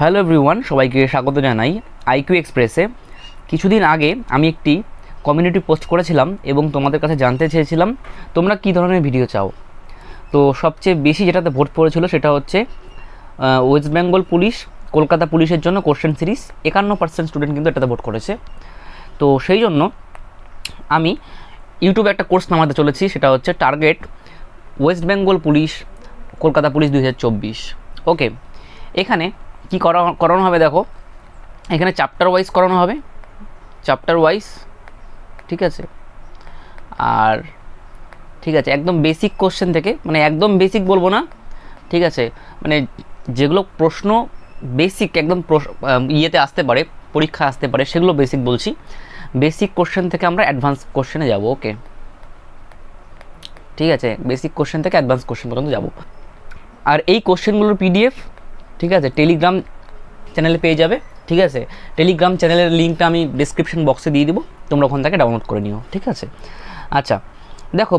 Hello everyone, সবাইকে স্বাগত জানাই আইকিউ এক্সপ্রেসে। কিছুদিন আগে আমি একটি কমিউনিটি পোস্ট করেছিলাম এবং তোমাদের কাছে জানতে চেয়েছিলাম তোমরা কী ধরনের ভিডিও চাও। তো সবচেয়ে বেশি যেটাতে ভোট পড়েছিল সেটা হচ্ছে ওয়েস্ট বেঙ্গল পুলিশ, কলকাতা পুলিশের জন্য কোশ্চেন সিরিজ। 51% স্টুডেন্ট কিন্তু এটাতে ভোট করেছে। তো সেই জন্য আমি ইউটিউবে একটা কোর্স নামাতে চলেছি, সেটা হচ্ছে target West Bengal police, Kolkata police 2024। ওকে, এখানে কি করানো হবে দেখো, এখানে চ্যাপ্টার ওয়াইজ করানো হবে, চ্যাপ্টার ওয়াইজ, ঠিক আছে। আর ঠিক আছে, একদম বেসিক কোশ্চেন থেকে, মানে একদম বেসিক বলবো না, ঠিক আছে, মানে যেগুলো প্রশ্ন বেসিক একদম ইয়েতে আসতে পারে, পরীক্ষা আসতে পারে, সেগুলো বেসিক বলছি। বেসিক কোশ্চেন থেকে আমরা অ্যাডভান্স কোশ্চেনে যাব। ওকে, ঠিক আছে, বেসিক কোশ্চেন থেকে অ্যাডভান্স কোশ্চেন পর্যন্ত যাব। আর এই কোশ্চেনগুলোর পিডিএফ, ঠিক আছে, টেলিগ্রাম চ্যানেলে পেয়ে যাবে। ঠিক আছে, টেলিগ্রাম চ্যানেলের লিঙ্কটা আমি ডিসক্রিপশন বক্সে দিয়ে দিব, তোমরা ওখান থেকে ডাউনলোড করে নিও। ঠিক আছে, আচ্ছা দেখো,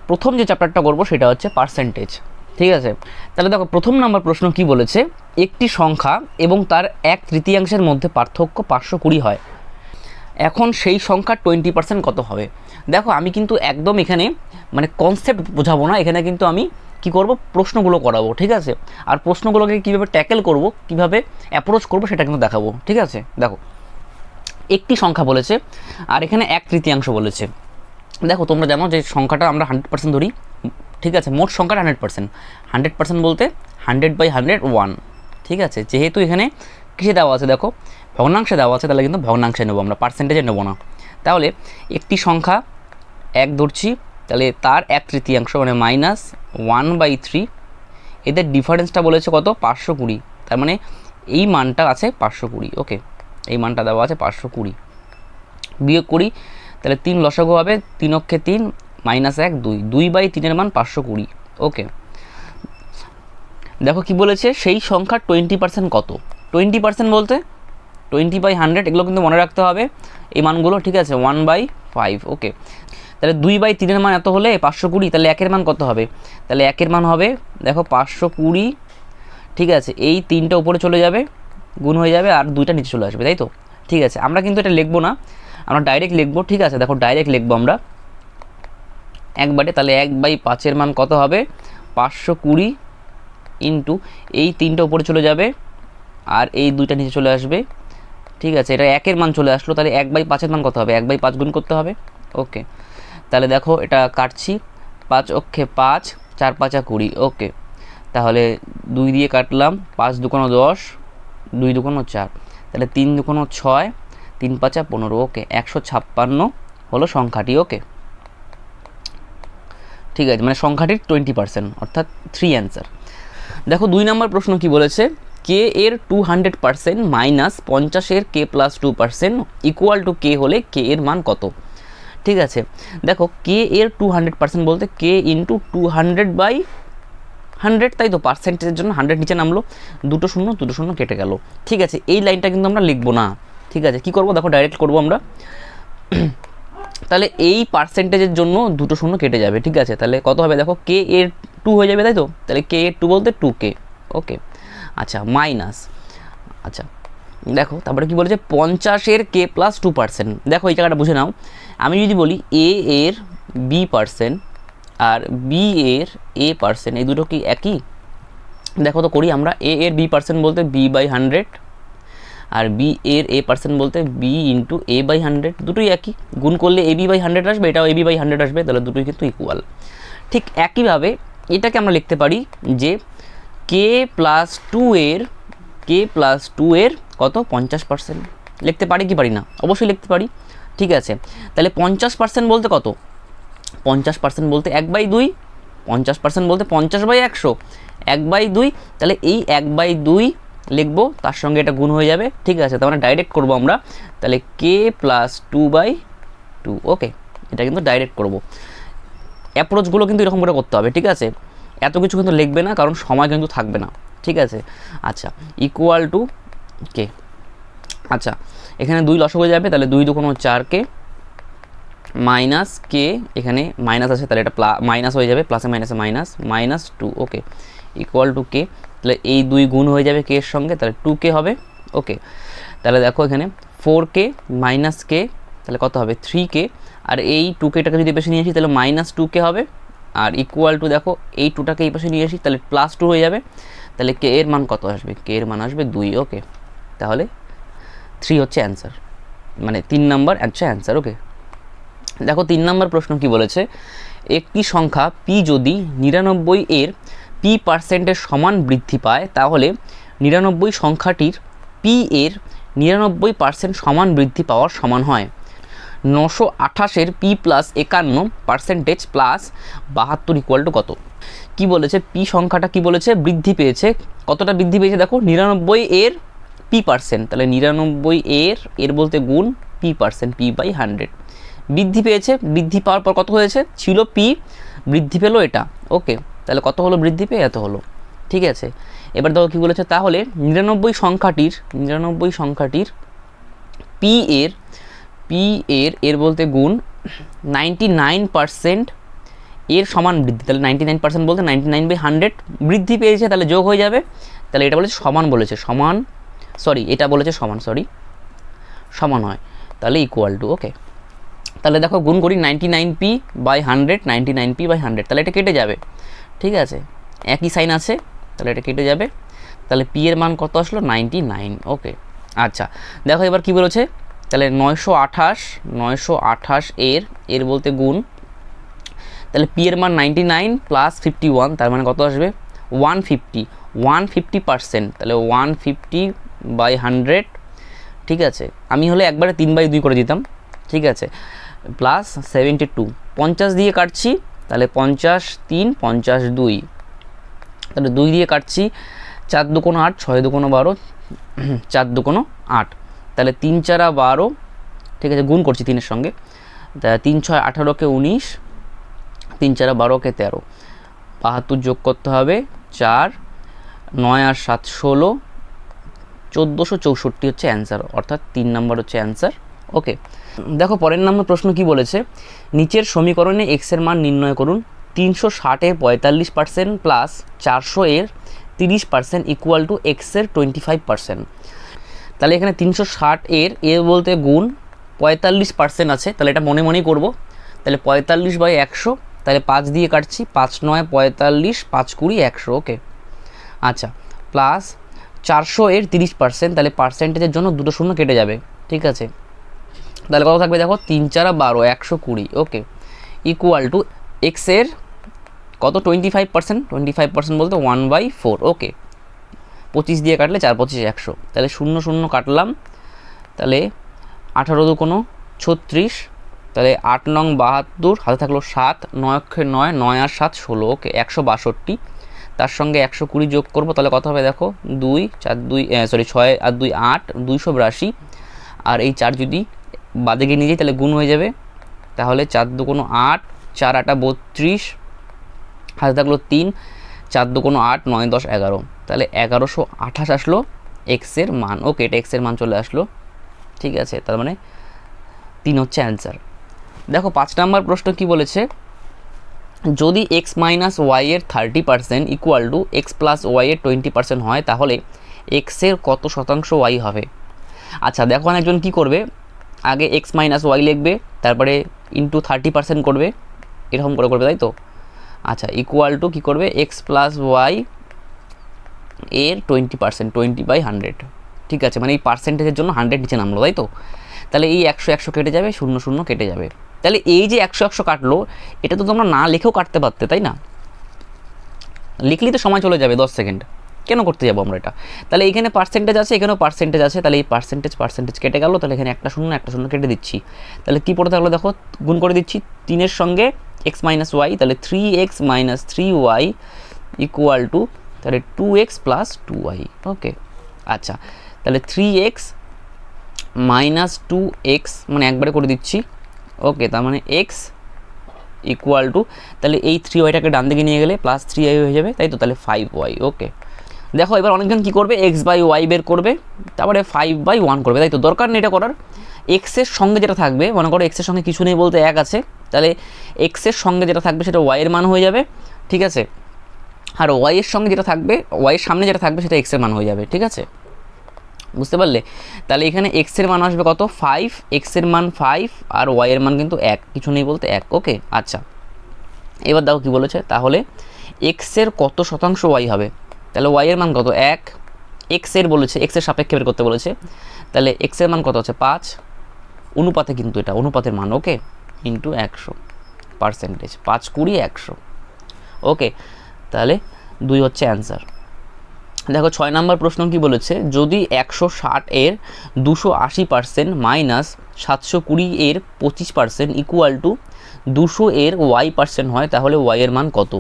প্রথম যে চ্যাপ্টারটা করবো সেটা হচ্ছে পার্সেন্টেজ। ঠিক আছে, তাহলে দেখো প্রথম নাম্বার প্রশ্ন কি বলেছে, একটি সংখ্যা এবং তার 1/3 মধ্যে পার্থক্য 520 হয়, এখন সেই সংখ্যা 20% কত হবে। দেখো আমি কিন্তু একদম এখানে মানে কনসেপ্ট বোঝাবো না, এখানে কিন্তু আমি কি করব, প্রশ্নগুলো করাবো। ঠিক আছে, আর প্রশ্নগুলোকে কীভাবে ট্যাকেল করব, কীভাবে অ্যাপ্রোচ করব সেটা কিন্তু দেখাবো। ঠিক আছে, দেখো একটি সংখ্যা বলেছে আর এখানে 1/3 বলেছে। দেখো তোমরা জানো যে সংখ্যাটা আমরা 100% ধরি, ঠিক আছে, মোট সংখ্যাটা 100%। 100% বলতে 100/100 1। ঠিক আছে, যেহেতু এখানে কিসে দেওয়া আছে, দেখো ভগ্নাংশে দেওয়া আছে, তাহলে কিন্তু ভগ্নাংশে নেবো আমরা, পার্সেন্টেজে নেবো না। তাহলে একটি সংখ্যা 1 ধরছি, তাহলে তার 1/3 মানে -1/3, এদের ডিফারেন্সটা বলেছে কত, 520। তার মানে এই মানটা আছে 520। ওকে, এই মানটা দেওয়া আছে 520, বিয়োগ করি, তাহলে 3 লসাগু হবে, 3 অক্ষে 3, -1 2, 2/3 মান 520। ওকে, দেখো কি বলেছে, সেই সংখ্যার 20% কত। 20% বলতে 20/100, এগুলো কিন্তু মনে রাখতে হবে এই মানগুলো। ঠিক আছে, 1/5। ওকে, তাহলে 2/3 মান এত হলে 520, তাহলে 1-এর মান কত হবে, তাহলে 1-এর মান হবে দেখো 520। ঠিক আছে, এই 3টা উপরে চলে যাবে, গুণ হয়ে যাবে, আর 2টা নিচে চলে আসবে, তাই তো। ঠিক আছে, আমরা কিন্তু এটা লিখবো না, আমরা ডাইরেক্ট লিখবো। ঠিক আছে, দেখো ডাইরেক্ট লিখবো আমরা একবারে, তাহলে 1/5-এর মান কত হবে, 520 ইন্টু এই 3টা উপরে চলে যাবে আর এই 2টা নিচে চলে আসবে। ঠিক আছে, এটা 1-এর মান চলে আসলো, তাহলে 1/5-এর মান কত হবে, 1/5 গুণ করতে হবে। ওকে, তাহলে দেখো এটা কাটছি, 5 অক্ষে 5, 4 5 20। ওকে, তাহলে 2 দিয়ে কাটলাম, 5 2 10, 2 2 4, তাহলে 3 2 6, 3 5 15। ওকে, 156 হলো সংখ্যাটি। ওকে, ঠিক আছে, মানে সংখ্যাটির 20%, অর্থাৎ 3 অ্যান্সার। দেখো 2 নম্বর প্রশ্ন কি বলেছে, কে এর 200% মাইনাস 50-এর k+2% ইকুয়াল টু কে হলে কে এর মান কত। ঠিক আছে, দেখো কে এর 200% বলতে কে ইন্টু 200/100, তাই তো, পার্সেন্টেজের জন্য 100 নিচে নামলো, 2 শূন্য 2 শূন্য কেটে গেল। ঠিক আছে, এই লাইনটা কিন্তু আমরা লিখবো না। ঠিক আছে, কি করব, দেখো ডাইরেক্ট করব আমরা, তাহলে এই পার্সেন্টেজের জন্য 2 শূন্য কেটে যাবে। ঠিক আছে, তাহলে কত হবে, দেখো কে এর 2 হয়ে যাবে, তাই তো, তাহলে কে এর 2 বলতে 2k। ওকে, আচ্ছা মাইনাস, আচ্ছা দেখো তারপরে কি বলেছে, 50-এর k+2%। দেখো এই জায়গাটা বুঝে নাও, আমি যদি বলি এ এর b% আর বি এর a%, এই দুটো কি একই, দেখো তো করি আমরা, এ এর b% বলতে b/100 আর বি এর a% বলতে b ইন্টু a/100, দুটোই একই, গুণ করলে ab/100 আসবে, এটাও ab/100 আসবে, তাহলে দুটোই কিন্তু ইকুয়াল। ঠিক একইভাবে এটাকে আমরা লিখতে পারি যে k+2 এর কত, 50%। লিখতে পারি কি পারি না, অবশ্যই লিখতে পারি। ঠিক আছে, তাহলে 50% বলতে কত, 50% বলতে 1/2, 50% বলতে 50/100, 1/2, তাহলে এই 1/2 লিখবো, তার সঙ্গে এটা গুণ হয়ে যাবে। ঠিক আছে, তার মানে ডাইরেক্ট করবো আমরা, তাহলে k+2/2। ওকে, এটা কিন্তু ডাইরেক্ট করবো। অ্যাপ্রোচগুলো কিন্তু এরকম করে করতে হবে। ঠিক আছে, এত কিছু কিন্তু লিখবে না, কারণ সময় কিন্তু থাকবে না। ঠিক আছে, আচ্ছা ইকুয়াল টু কে, আচ্ছা এখানে 2 লসক হয়ে যাবে, তাহলে 2 2 4k মাইনাস কে, এখানে মাইনাস আছে, তাহলে এটা মাইনাস হয়ে যাবে, প্লাসে মাইনাসে মাইনাস, -2। ওকে, ইকুয়াল টু কে, তাহলে এই 2 গুণ হয়ে যাবে কে এর সঙ্গে, তাহলে 2k হবে। ওকে, তাহলে দেখো এখানে 4k মাইনাস কে, তাহলে কত হবে 3k, আর এই 2kটাকে যদি পাশে নিয়ে আসি তাহলে মাইনাস 2k হবে, আর ইকুয়াল টু দেখো এই 2টাকে এই পাশে নিয়ে আসি তাহলে প্লাস 2 হয়ে যাবে, তাহলে কে এর মান কত আসবে, কে এর মান আসবে 2। ওকে, তাহলে 3 হচ্ছে অ্যান্সার, মানে 3 নাম্বার হচ্ছে অ্যান্সার। ওকে, দেখো 3 নাম্বার প্রশ্ন কি বলেছে, একটি সংখ্যা পি যদি 99 এর পি পার্সেন্টের সমান বৃদ্ধি পায় তাহলে 99 সংখ্যাটির পি এর 99% সমান বৃদ্ধি পাওয়ার সমান হয়। 928 P plus 51% plus 72 equal to কত। কি বলেছে, পি সংখ্যাটা কি বলেছে, বৃদ্ধি পেয়েছে, কতটা বৃদ্ধি পেয়েছে দেখো 99 এর পি পার্সেন্ট, তাহলে 99 এর বলতে গুণ পি পার্সেন্ট, পি বাই 100 বৃদ্ধি পেয়েছে। বৃদ্ধি পাওয়ার পর কত হয়েছে, ছিল পি, বৃদ্ধি পেলো এটা। ওকে, তাহলে কত হলো বৃদ্ধি পেয়ে, এত হলো। ঠিক আছে, এবার দেখো কী বলেছে, তাহলে 99 সংখ্যাটির পি এর বলতে গুণ 99% এর সমান বৃদ্ধি, তাহলে 99% বলতে 99/100 বৃদ্ধি পেয়েছে, তাহলে যোগ হয়ে যাবে, তাহলে এটা বলেছে সমান, বলেছে সমান, এটা বলেছে সমান হয়, তাহলে ইকুয়াল টু। ওকে, তাহলে দেখো গুণ করি 99p/100, 99p/100, তাহলে এটা কেটে যাবে। ঠিক আছে, একই সাইন আছে, তাহলে এটা কেটে যাবে, তাহলে পি এর মান কত আসলো 99। ওকে, আচ্ছা দেখো এবার কি বলেছে, তাহলে 928 এর বলতে গুণ, তাহলে পি এর মান 99 প্লাস 51, তার মানে কত আসবে 150%, তাহলে 150/100। ঠিক আছে, আমি হলে একবারে 3/2 করে দিতাম। ঠিক আছে, প্লাস 72, 50 দিয়ে কাটছি, তাহলে 50 3 50 2, তাহলে 2 দিয়ে কাটছি, 4 2 8, 6 2 12, 4 2 8, তাহলে 3 4 12। ঠিক আছে, গুণ করছি 3-এর সঙ্গে, 3 6 18কে 19, 3 4 12কে 13, 72 যোগ করতে হবে 4, 9 আর 7 16, 1464 হচ্ছে অ্যান্সার, অর্থাৎ 3 নাম্বার হচ্ছে অ্যান্সার। ওকে, দেখো পরের নাম্বার প্রশ্ন কি বলেছে, নিচের সমীকরণে x এর মান নির্ণয় করুন। 360 এর 45% প্লাস 400 এর 30% ইকুয়াল টু x এর 25%। তাহলে এখানে 360 এর বলতে গুণ 45% আছে, তাহলে এটা মনে মনেই করবো, তাহলে 45/100, তাহলে 5 দিয়ে কাটছি, 5 9 45, 5 20 100। ওকে, আচ্ছা, প্লাস 400 এর 30%, তাহলে পার্সেন্টেজের জন্য দুটো শূন্য কেটে যাবে। ঠিক আছে, তাহলে কত থাকবে দেখো 3 4 12, 120। ওকে, ইকুয়াল টু এক্স এর কত 25%, বলতে 1/4। ওকে, 25 দিয়ে কাটলে 4 25 100, তাহলে 0 0 কাটলাম, তাহলে 18 2 36, তাহলে 8 9 72, হাতে থাকলো 7, 9 9, 9 আর 7 16। ওকে, 162, তার সঙ্গে 120 যোগ করবো, তাহলে কত হবে দেখো 2 4 2 6 আর 2 8, 282, আর এই 4 যদি বাদিকে নিয়ে যাই তাহলে গুণ হয়ে যাবে, তাহলে 4 2 8, 4 8 32, হাতে থাকলো 3, 4 2 8, 9 10 11, তাহলে 1128 আসলো এক্সের মান। ওকে, এটা এক্সের মান চলে আসলো। ঠিক আছে, তার মানে 3 হচ্ছে অ্যান্সার। দেখো 5 নাম্বার প্রশ্ন কি বলেছে, যদি x মাইনাস ওয়াই এর 30% equal to x plus Y এর 20% হয় তাহলে x এর কত শতাংশ y হবে। আচ্ছা দেখো একজন কি করবে, আগে x মাইনাস ওয়াই লিখবে, তারপরে ইন্টু 30% করবে, এরকম করে করবে, তাই তো। আচ্ছা, ইকুয়াল টু কী করবে, x প্লাস ওয়াই এর 20%, 20/100। ঠিক আছে, মানে এই পার্সেন্টেজের জন্য 100 নিচে নামলো, তাই তো। তাহলে এই 100 100 কেটে যাবে, 0 0 কেটে যাবে, তাহলে এই যে 100 100 কাটলো, এটা তো তোমরা না লিখেও কাটতে পারতে, তাই না। লিখলেই তো সময় চলে যাবে 10 সেকেন্ড, কেন করতে যাবো আমরা এটা। তাহলে এখানে পার্সেন্টেজ আছে, এখানেও পার্সেন্টেজ আছে, তাহলে এই পার্সেন্টেজ কেটে গেল, তাহলে এখানে একটা শূন্য কেটে দিচ্ছি, তাহলে কী পড়ে থাকলো দেখো, গুণ করে দিচ্ছি 3-এর সঙ্গে x মাইনাস ওয়াই, তাহলে 3x minus 3y equal to, তাহলে 2x প্লাস 2y। ওকে, আচ্ছা, তাহলে 3x মাইনাস 2x, মানে একবারে করে দিচ্ছি। ওকে, তার মানে x ইকুয়াল টু, তাহলে এই 3yটাকে ডান দিকে নিয়ে গেলে প্লাস 3y হয়ে যাবে, তাই তো, তাহলে 5y। ওকে, দেখো এবার অনেকজন কী করবে, x/y বের করবে, তারপরে 5/1 করবে, তাই তো। দরকার নেই এটা করার, এক্সের সঙ্গে যেটা থাকবে, মনে করো এক্সের সঙ্গে কিছু নেই বলতে 1 আছে, তাহলে এক্সের সঙ্গে যেটা থাকবে সেটা y এর মান হয়ে যাবে। ঠিক আছে, আর ওয়াইয়ের সঙ্গে যেটা থাকবে, ওয়াইয়ের সামনে যেটা থাকবে সেটা এক্সের মান হয়ে যাবে, ঠিক আছে, বুঝতে পারলে? তাহলে এখানে এক্সের মান আসবে কত 5, এক্সের মান 5 আর ওয়াইয়ের মান কিন্তু 1, কিছু নেই বলতে 1। ওকে, আচ্ছা এবার দেখো কী বলেছে, তাহলে এক্সের কত শতাংশ ওয়াই হবে? তাহলে ওয়াইয়ের মান কত 1, এক্সের বলেছে, এক্সের সাপেক্ষে বের করতে বলেছে, তাহলে এক্সের মান কত হচ্ছে 5, অনুপাতে কিন্তু এটা অনুপাতের মান, ওকে, ইন্টু 100%, 5 20 100। ওকে, তাহলে 2 হচ্ছে অ্যান্সার। দেখো 6 নম্বর প্রশ্ন কি বলেছে, যদি 160 এর 280% মাইনাস 720 এর 25% ইকুয়াল টু 200 এর y% হয়, তাহলে y এর মান কত?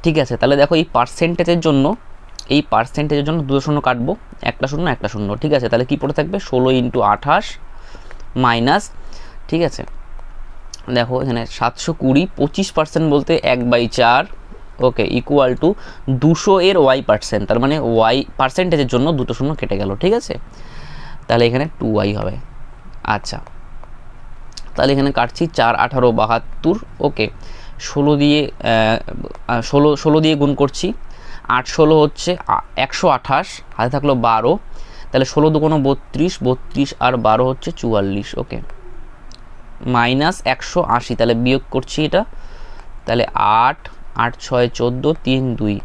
ঠিক আছে, তাহলে দেখো এই পার্সেন্টেজের জন্য, এই পার্সেন্টেজের জন্য 2 শূন্য কাটবো, একটা শূন্য একটা শূন্য, ঠিক আছে, তাহলে কি পড়ে থাকবে 16 × 28 মাইনাস, ঠিক আছে, দেখো এখানে 720 25% বলতে 1/4, ওকে, ইকুয়াল টু 200 এর y%, তার মানে y পার্সেন্টেজের জন্য 2 শূন্য কেটে গেল, ঠিক আছে, তাহলে এখানে 2y হবে। আচ্ছা, তাহলে এখানে কাটছি 4 18 72, ওকে, 16 দিয়ে গুণ করছি, 8 16 হচ্ছে 128, হাতে থাকলো 12, তাহলে 16 2 32, 32 আর 12 হচ্ছে 44, ওকে, মাইনাস 180, তাহলে বিয়োগ করছি এটা, তাহলে 8 8 6 14 3 2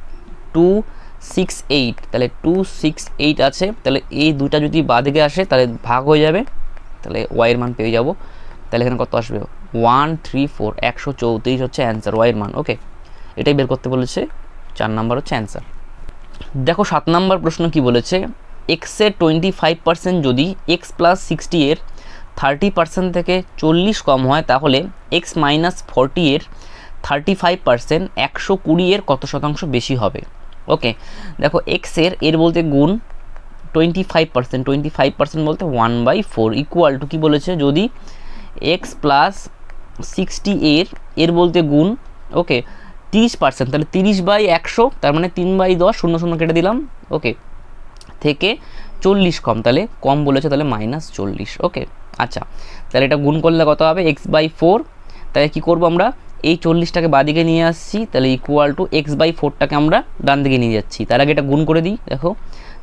268, তাহলে 268 আছে, তাহলে এই দুইটা যদি বাদিকে আসে তাহলে ভাগ হয়ে যাবে, তাহলে ওয়াইয়ের মান পেয়ে যাব, তাহলে এখানে কত আসবে 134, 134 হচ্ছে অ্যান্সার, ওয়াইয়ের মান, ওকে, এটাই বের করতে বলেছে, 4 নাম্বার হচ্ছে অ্যান্সার। দেখো 7 নাম্বার প্রশ্ন কি বলেছে, এক্সের 25% যদি x + 60 এর 30% থেকে 40 কম হয়, তাহলে x - 40 এর 35% 120 এর কত শতাংশ বেশি হবে? ওকে, দেখো এক্সের এর বলতে গুণ 25%, 25% বলতে 1/4 ইকুয়াল টু কী বলেছে, যদি x + 60 এর বলতে গুণ, ওকে, 30%, তাহলে 30/100, তার মানে 3/10, 0 0 কেটে দিলাম, ওকে, থেকে 40 কম, তাহলে কম বলেছে, তাহলে -40, ওকে, আচ্ছা, তাহলে এটা গুণ করলে কত হবে x/4, তাহলে কী করবো আমরা, এই 40টাকে বাদিকে নিয়ে আসছি, তাহলে ইকুয়াল টু x/4টাকে আমরা ডান দিকে নিয়ে যাচ্ছি, তার আগে এটা গুণ করে দিই, দেখো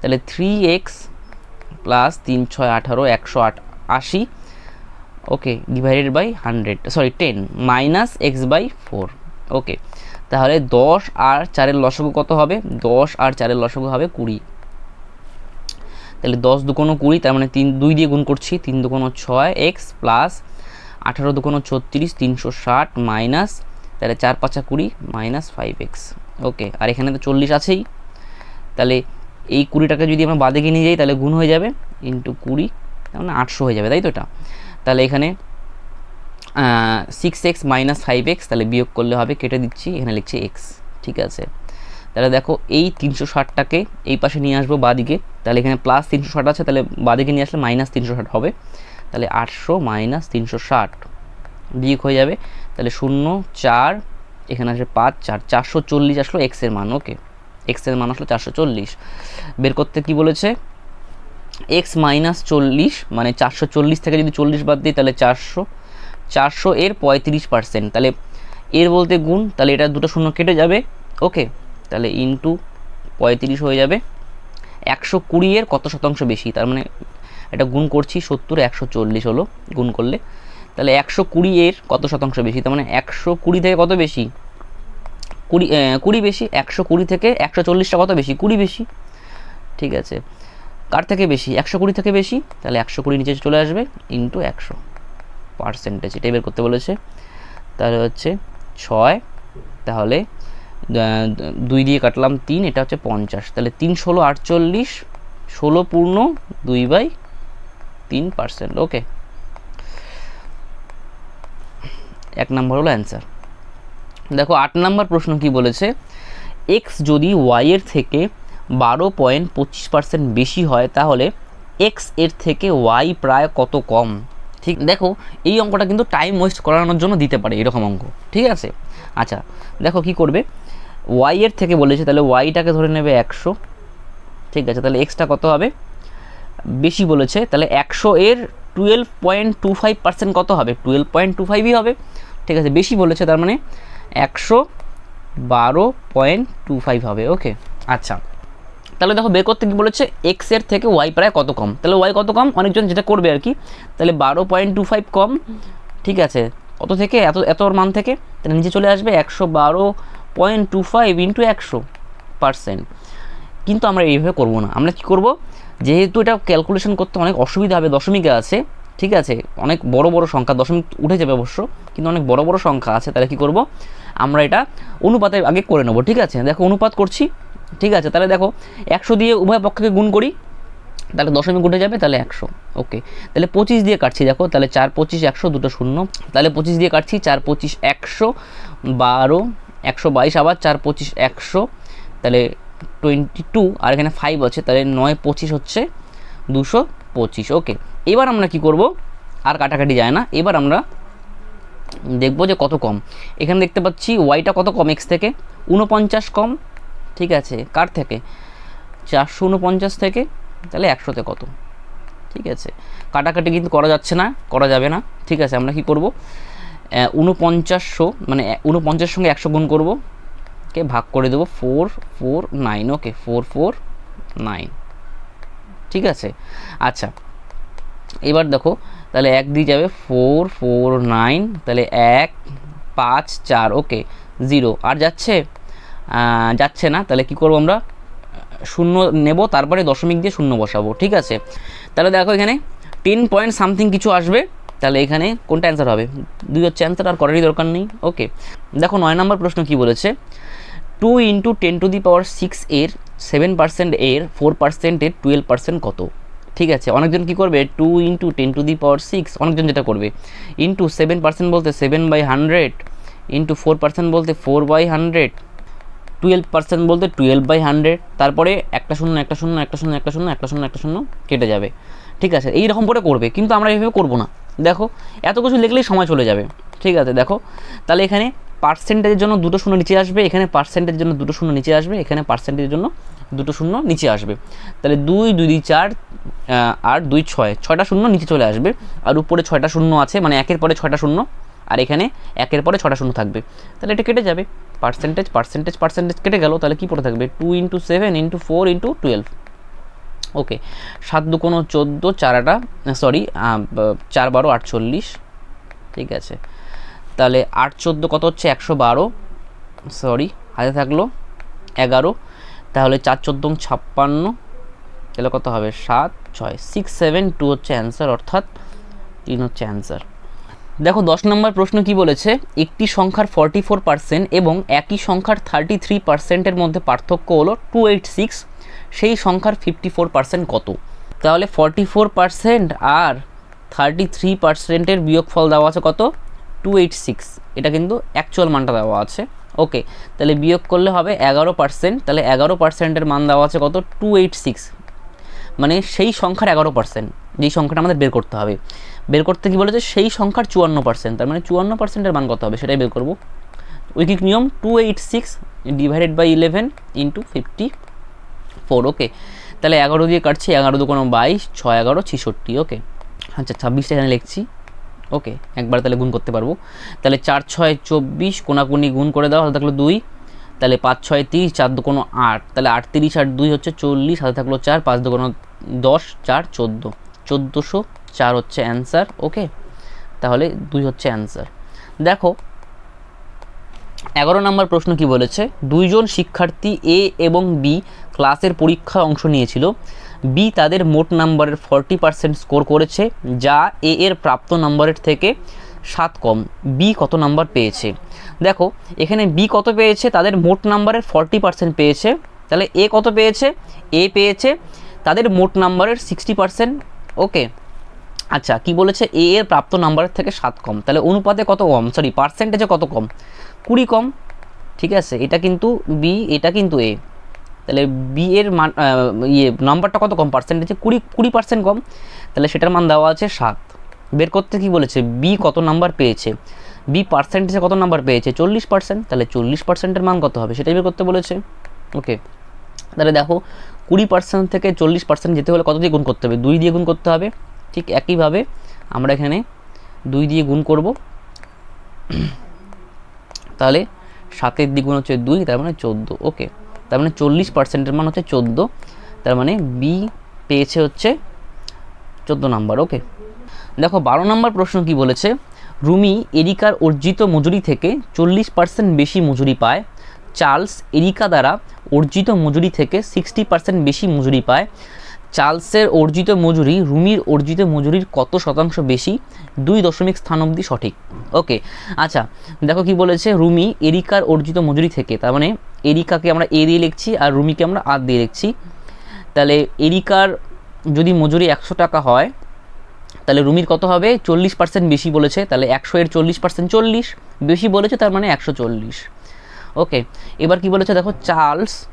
তাহলে 3x + 3 6 18 180, okay, divided by 10 minus x/4, okay, তাহলে 10 আর 4-এর লসাগু কত হবে, 10 আর 4-এর লসাগু হবে 20, তাহলে 10 2 20, তার মানে 2 দিয়ে গুণ করছি, 3 2 6 x প্লাস 18 2 36 360 মাইনাস, তাহলে 4 5 20 মাইনাস 5x, ওকে, আর এখানে তো 40 আছেই, তাহলে এই 20টাকে যদি আমরা বাদিকে নিয়ে যাই তাহলে গুণ হয়ে যাবে, ইন্টু 20, তার মানে 800 হয়ে যাবে, তাই তো এটা, তাহলে এখানে 6x - 5x, তাহলে বিয়োগ করলে হবে, কেটে দিচ্ছি, এখানে লিখছি x, ঠিক আছে, তাহলে দেখো এই 360টাকে এই পাশে নিয়ে আসবো বাদিকে, তাহলে এখানে প্লাস 360 আছে, তাহলে বাদিকে নিয়ে আসলে -360 হবে, তাহলে 800 - 360 বিয়োগ হয়ে যাবে, তাহলে 0 4, এখানে আসবে 5 4, 440 আসলো এক্সের মান, ওকে, এক্সের মান আসলো 440, বের করতে কি বলেছে, x - 40, মানে 440 থেকে যদি 40 বাদ দিই তাহলে 400, 400 এর 35%, তাহলে এর বলতে গুণ, তাহলে এটা দুটো শূন্য কেটে যাবে, ওকে, তাহলে ইন্টু 35 হয়ে যাবে, 120 এর কত শতাংশ বেশি, তার মানে এটা গুণ করছি 70 140 হলো গুণ করলে, তাহলে 120 এর কত শতাংশ বেশি, তার মানে 120 থেকে কত বেশি, 20 বেশি, 120 থেকে 140টা কত বেশি, 20 বেশি, ঠিক আছে, কার থেকে বেশি, 120 থেকে বেশি, তাহলে 120 নিচে চলে আসবে, ইন্টু 100%, এটাই বের করতে বলেছে, তাহলে হচ্ছে 6, তাহলে 2 দিয়ে কাটলাম 3, এটা হচ্ছে 50, তাহলে 3 16 48, 16 পূর্ণ 2/3%, ওকে, 1 নম্বর হলো অ্যান্সার। দেখো 8 নম্বর প্রশ্ন কি বলেছে, x যদি y এর থেকে 12.25% বেশি হয়, তাহলে x এর থেকে y প্রায় কত কম? ঠিক, দেখো এই অঙ্কটা কিন্তু টাইম ওয়েস্ট করানোর জন্য দিতে পারে এরকম অঙ্ক, ঠিক আছে, আচ্ছা দেখো কি করবে, y এর থেকে বলেছে, তাহলে yটাকে ধরে নেবে 100, ঠিক আছে, তাহলে xটা কত হবে, বেশি বলেছে, তাহলে 100 এর 12.25% কত হবে, 12.25ই হবে, ঠিক আছে, বেশি বলেছে, তার মানে 100 12.25 হবে। ওকে, আচ্ছা তাহলে দেখো বের করতে কি বলেছে, এক্স এর থেকে ওয়াই প্রায় কত কম। তাহলে ওয়াই কত কম, অনেকজন যেটা করবে আর কি, তাহলে 12.25 কম, ঠিক আছে, কত থেকে, এতর মান থেকে, তাহলে নিচে চলে আসবে 112.25 ইন্টু 100%। কিন্তু আমরা এইভাবে করব না, আমরা কি করব, যেহেতু এটা ক্যালকুলেশন করতে অনেক অসুবিধা হবে, দশমিকে আছে, ঠিক আছে, অনেক বড় বড় সংখ্যা, দশমিক উঠে যাবে অবশ্য, কিন্তু অনেক বড় বড় সংখ্যা আছে, তাহলে কি করব, আমরা এটা অনুপাতে আগে করে নেব। ঠিক আছে, দেখো অনুপাত করছি, ঠিক আছে, তাহলে দেখো 100 দিয়ে উভয় পক্ষকে গুণ করি, তাহলে দশমিক উঠে যাবে, তাহলে 100। ওকে, তাহলে 25 দিয়ে কাটছি, দেখো তাহলে 4 25 100, দুটো শূন্য, তাহলে 25 দিয়ে কাটছি, 4 25 100, 12 122, আবার 4 25 100, তাহলে 22, আর এখানে 5 আছে, তাহলে 9 25 হচ্ছে 225। ওকে, এবার আমরা কি করব, আর কাটাকাটি যায় না, এবার আমরা দেখব যে কত কম। এখানে দেখতে পাচ্ছি ওয়াইটা কত কম, এক্স থেকে 49 কম, ঠিক আছে, কার থেকে, 449 থেকে, তাহলে 100তে কত, ঠিক আছে, কাটাকাটি কিন্তু করা যাচ্ছে না, করা যাবে না, ঠিক আছে, আমরা কি করব, 4900 মানে 49 সঙ্গে 100 গুণ করব, কে ভাগ করে দেবো 449। ওকে, 449, ঠিক আছে। আচ্ছা এবার দেখো, তাহলে 1 দিয়ে যাবে 449, তাহলে 1 5 4, ওকে 0, আর যাচ্ছে না, তাহলে কি করব আমরা, শূন্য নেব, তারপরে দশমিক দিয়ে শূন্য বসাবো। ঠিক আছে, তাহলে দেখো এখানে 10 পয়েন্ট সামথিং কিছু আসবে, তাহলে এখানে কোনটা অ্যান্সার হবে, 2 হচ্ছে অ্যান্সার, আর করারই দরকার নেই। ওকে, দেখো 9 নম্বর প্রশ্ন কি বলেছে, 2 × 10⁶ এর 7% এর 4% এর 12% কত। ঠিক আছে, অনেকজন কি করবে, 2 × 10⁶, অনেকজন যেটা করবে, ইন্টু 7% বলতে 7/100, ইন্টু 4% বলতে 4/100, 12% বলতে 12/100, তারপরে একটা শূন্য একটা শূন্য একটা শূন্য একটা শূন্য একটা শূন্য একটা শূন্য কেটে যাবে। ঠিক আছে, এইরকম করে করবে, কিন্তু আমরা এইভাবে করবো না। দেখো এত কিছু লিখলেই সময় চলে যাবে। ঠিক আছে, দেখো তাহলে এখানে পার্সেন্টেজের জন্য দুটো শূন্য নিচে আসবে, এখানে পার্সেন্টেজের জন্য দুটো শূন্য নিচে আসবে, এখানে পার্সেন্টেজের জন্য দুটো শূন্য নিচে আসবে, তাহলে 2 2 2 4 আর 2 6, 6টা শূন্য নিচে চলে আসবে, আর উপরে 6টা শূন্য আছে, মানে একের পরে 6টা শূন্য, আর এখানে একের পরে 6টা শূন্য থাকবে, তাহলে এটা কেটে যাবে, পার্সেন্টেজ পার্সেন্টেজ পার্সেন্টেজ কেটে গেল, তাহলে কী পড়ে থাকবে, 2 × 7 × 4 × 12। ওকে, 7 2 কোনো 14, 4 8 সরি 4 12 48, ঠিক আছে, তাহলে 8 14 কত হচ্ছে 112, সরি হাতে থাকলো 11, তাহলে 4 14 56, তাহলে কত হবে 7 6 6 7 2 হচ্ছে অ্যান্সার, অর্থাৎ 3 হচ্ছে অ্যান্সার। দেখো 10 নম্বর প্রশ্ন কি বলেছে, একটি সংখ্যার 44% এবং একই সংখ্যার 33%-এর মধ্যে পার্থক্য হলো 286, সেই সংখ্যার 54% কত। তাহলে 44% আর 33%-এর বিয়োগফল দেওয়া আছে কত, 286, এটা কিন্তু অ্যাকচুয়াল মানটা দেওয়া আছে। ওকে, তাহলে বিয়োগ করলে হবে 11%, তাহলে 11%-এর মান দেওয়া আছে কত, 286, মানে সেই সংখ্যার 11%, যেই সংখ্যাটা আমাদের বের করতে হবে, বের করতে কি বলেছে, সেই সংখ্যার 54%, তার মানে 54%-এর মান কত হবে সেটাই বের করব। ঐকিক নিয়ম 286 / 11 × 54। ওকে, তাহলে 11 দিয়ে কাটছি, 11 2 কোনো 22, 6 11 66। ওকে, আচ্ছা 26টা এখানে লিখছি। ওকে, একবার তাহলে গুণ করতে পারবো, তাহলে 4 6 24, কোনাকুনি গুণ করে দাও, হাতে থাকলো 2, তাহলে 5 6 30, 4 2 কোনো 8, তাহলে 8 30 আর 2 হচ্ছে 40, হাতে থাকলো 4, 5 2 কোনো 10, 4 14, 1404 হচ্ছে অ্যান্সার। ওকে, তাহলে 2 হচ্ছে অ্যান্সার। দেখো 11 নম্বর প্রশ্ন কি বলেছে, দুইজন শিক্ষার্থী এ এবং বি ক্লাসের পরীক্ষায় অংশ নিয়েছিল, বি তাদের মোট নাম্বারের 40% স্কোর করেছে, যা এ এর প্রাপ্ত নম্বরের থেকে 7 কম, বি কত নাম্বার পেয়েছে। দেখো এখানে বি কত পেয়েছে, তাদের মোট নাম্বারের 40% পেয়েছে, তাহলে এ কত পেয়েছে, এ পেয়েছে তাদের মোট নাম্বারের 60%। ওকে, আচ্ছা কি বলেছে, এ এর প্রাপ্ত নাম্বারের থেকে 7 কম, তাহলে অনুপাতে কত কম, সরি পার্সেন্টেজে কত কম, 20 কম। ঠিক আছে, এটা কিন্তু বি, এটা কিন্তু এ, তাহলে বি এর মান নাম্বারটা কত কম, পার্সেন্টেজে 20% কম, তাহলে সেটার মান দেওয়া আছে 7। বের করতে কি বলেছে, বি কত নাম্বার পেয়েছে, বি পার্সেন্টেজে কত নাম্বার পেয়েছে, 40%, তাহলে 40%-এর মান কত হবে সেটাই বের করতে বলেছে। ওকে, তাহলে দেখো 20% থেকে 40% যেতে হলে কত দিয়ে গুণ করতে হবে, 2 দিয়ে গুণ করতে হবে। ঠিক একইভাবে আমরা এখানে 2 দিয়ে গুণ করব, তাহলে 7-এর দ্বিগুণ হচ্ছে 2, তার মানে 14। ওকে, তার মানে 40%-এর মান হচ্ছে 14, তার মানে বি পেয়েছে হচ্ছে 14 নাম্বার। ওকে, দেখো 12 নম্বর প্রশ্ন কি বলেছে, রুমি এরিকার অর্জিত মজুরি থেকে 40% বেশি মজুরি পায়, চার্লস এরিকা দ্বারা অর্জিত মজুরি থেকে 60% বেশি মজুরি পায়, চার্লসের অর্জিত মজুরি রুমির অর্জিত মজুরির কত শতাংশ বেশি, 2 দশমিক স্থান অবধি সঠিক। ওকে, আচ্ছা দেখো কি বলেছে, রুমি এরিকার অর্জিত মজুরি থেকে, তার মানে এরিকাকে আমরা এ দিয়ে লিখছি আর রুমিকে আমরা আর দিয়ে লিখছি। তাহলে এরিকার যদি মজুরি 100 টাকা হয়, তাহলে রুমির কত হবে, 40% বেশি বলেছে, তাহলে 100-এর 40% 40, বেশি বলেছে তার মানে 140। ওকে, এবার কি বলেছে দেখো,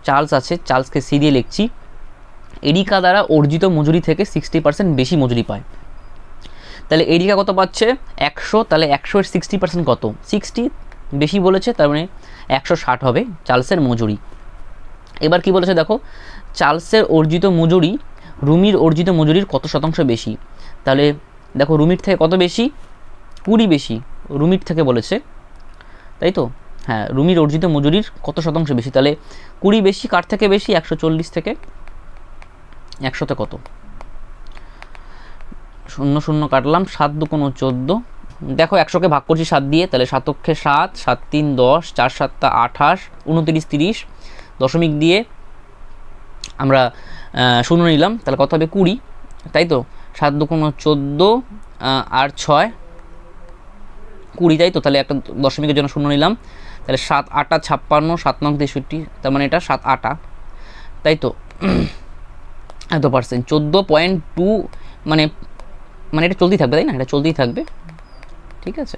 চার্লস আছে, চার্লসকে সি দিয়ে লিখছি, এরিকা দ্বারা অর্জিত মজুরি থেকে 60% বেশি মজুরি পায়। তাহলে এরিকা কত পাচ্ছে 100, তাহলে 100-এর 60% কত, 60, বেশি বলেছে তার মানে 160 হবে চার্লসের মজুরি। এবার কি বলেছে দেখো, চার্লসের অর্জিত মজুরি রুমির অর্জিত মজুরির কত শতাংশ বেশি, তাহলে দেখো রুমির থেকে কত বেশি, 20 বেশি রুমির থেকে বলেছে, তাই তো, হ্যাঁ রুমির অর্জিত মজুরির কত শতাংশ বেশি, তাহলে 20 বেশি, কার থেকে বেশি, 140 থেকে, 100তে কত, 0 0 কাটলাম, 7 2 14, দেখো 100কে ভাগ করছি 7 দিয়ে, তাহলে 7 অক্ষে 7, 7 3 10, 4 7 28, 29 30, দশমিক দিয়ে আমরা 0 নিলাম, তাহলে কত হবে 20, তাই তো, 7 2 14 আর 6 20, তাই তো, তাহলে একটা দশমিকের জন্য 0 নিলাম, তাহলে 7 8 56, 7 9 63, তার মানে এটা 7 8, তাই তো, এত পার্সেন্ট 14.2, মানে এটা চলতেই থাকবে, তাই না, এটা চলতেই থাকবে, ঠিক আছে